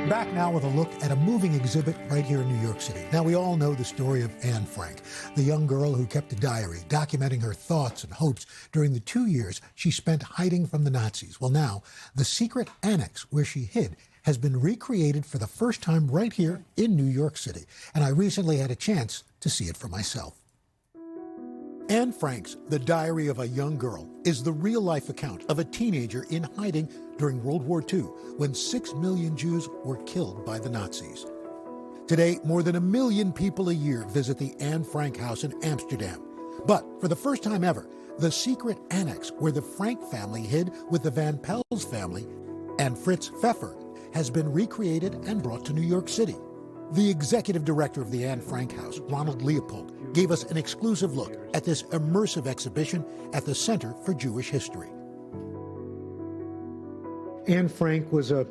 Back now with a look at a moving exhibit right here in New York City. Now, we all know the story of Anne Frank, the young girl who kept a diary documenting her thoughts and hopes during the 2 years she spent hiding from the Nazis. Well, now, the secret annex where she hid has been recreated for the first time right here in New York City. And I recently had a chance to see it for myself. Anne Frank's The Diary of a Young Girl is the real-life account of a teenager in hiding during World War II, when 6 million Jews were killed by the Nazis. Today, more than 1 million people a year visit the Anne Frank house in Amsterdam. But for the first time ever, the secret annex where the Frank family hid with the Van Pels family and Fritz Pfeffer has been recreated and brought to New York City. The executive director of the Anne Frank House, Ronald Leopold, gave us an exclusive look at this immersive exhibition at the Center for Jewish History. Anne Frank was a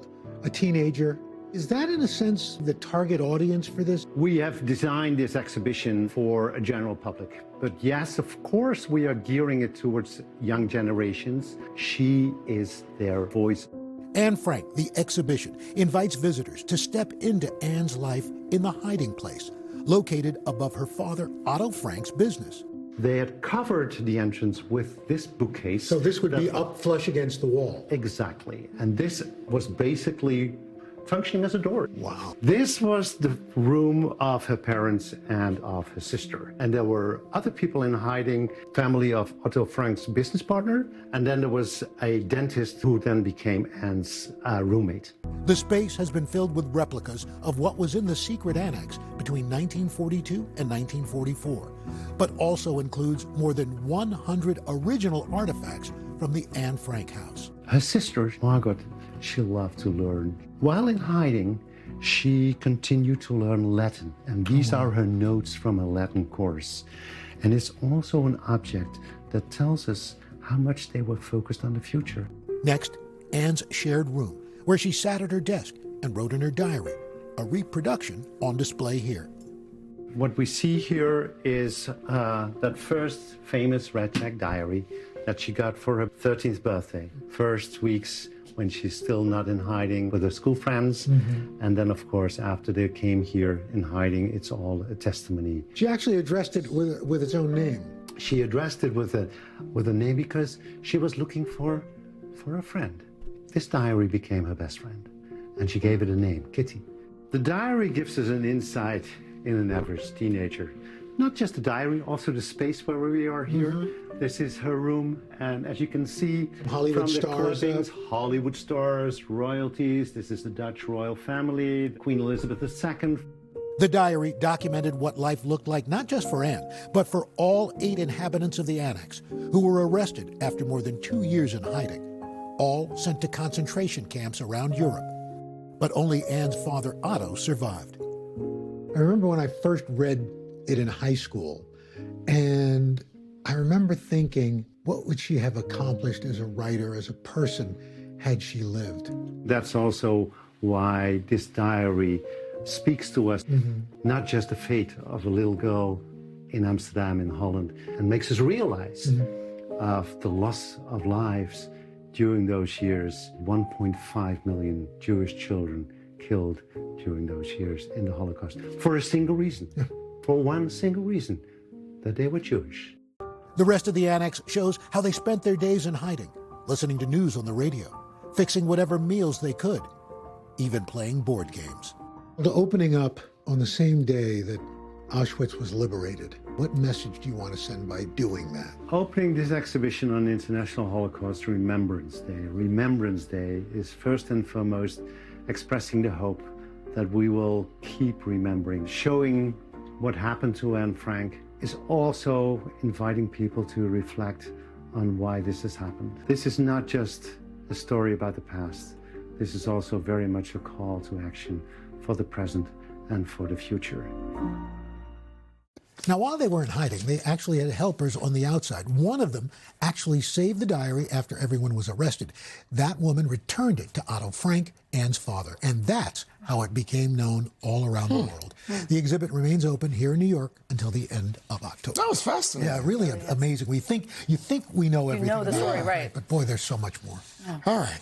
teenager. Is that, in a sense, the target audience for this? We have designed this exhibition for a general public. But yes, of course, we are gearing it towards young generations. She is their voice. Anne Frank, the exhibition, invites visitors to step into Anne's life in the hiding place, located above her father Otto Frank's business. They had covered the entrance with this bookcase. So this would be up flush against the wall? Exactly. And this was basically functioning as a door. Wow. This was the room of her parents and of her sister. And there were other people in hiding, family of Otto Frank's business partner, and then there was a dentist who then became Anne's roommate. The space has been filled with replicas of what was in the secret annex between 1942 and 1944, but also includes more than 100 original artifacts from the Anne Frank house. Her sister, Margot, she loved to learn. While in hiding, she continued to learn Latin, and these are her notes from a Latin course. And it's also an object that tells us how much they were focused on the future. Next, Anne's shared room, where she sat at her desk and wrote in her diary, a reproduction on display here. What we see here is that first famous red check diary that she got for her 13th birthday. First weeks when she's still not in hiding with her school friends. And then, of course, after they came here in hiding, it's all a testimony. She actually addressed it with its own name. She addressed it with a name because she was looking for a friend. This diary became her best friend, and she gave it a name, Kitty. The diary gives us an insight in an average teenager. Not just the diary, also the space where we are here. This is her room, and as you can see Hollywood from the stars, clippings, Hollywood stars, royalties. This is the Dutch royal family, Queen Elizabeth II. The diary documented what life looked like not just for Anne, but for all 8 inhabitants of the annex who were arrested after more than 2 years in hiding, all sent to concentration camps around Europe. But only Anne's father, Otto, survived. I remember when I first read it in high school, and I remember thinking, what would she have accomplished as a writer, as a person, had she lived? That's also why this diary speaks to us, not just the fate of a little girl in Amsterdam, in Holland, and makes us realize of the loss of lives during those years. 1.5 million Jewish children killed during those years in the Holocaust for a single reason, for one single reason, that they were Jewish. The rest of the annex shows how they spent their days in hiding, listening to news on the radio, fixing whatever meals they could, even playing board games. The opening up on the same day that Auschwitz was liberated, what message do you want to send by doing that? Opening this exhibition on International Holocaust Remembrance Day. Remembrance Day is first and foremost expressing the hope that we will keep remembering. Showing what happened to Anne Frank is also inviting people to reflect on why this has happened. This is not just a story about the past. This is also very much a call to action for the present and for the future. Now, while they were in hiding, they actually had helpers on the outside. One of them actually saved the diary after everyone was arrested. That woman returned it to Otto Frank, Anne's father, and that's how it became known all around the world. The exhibit remains open here in New York until the end of October. That was fascinating. Yeah, really amazing. You think we know everything. You know the story, about it, right? But boy, there's so much more. All right.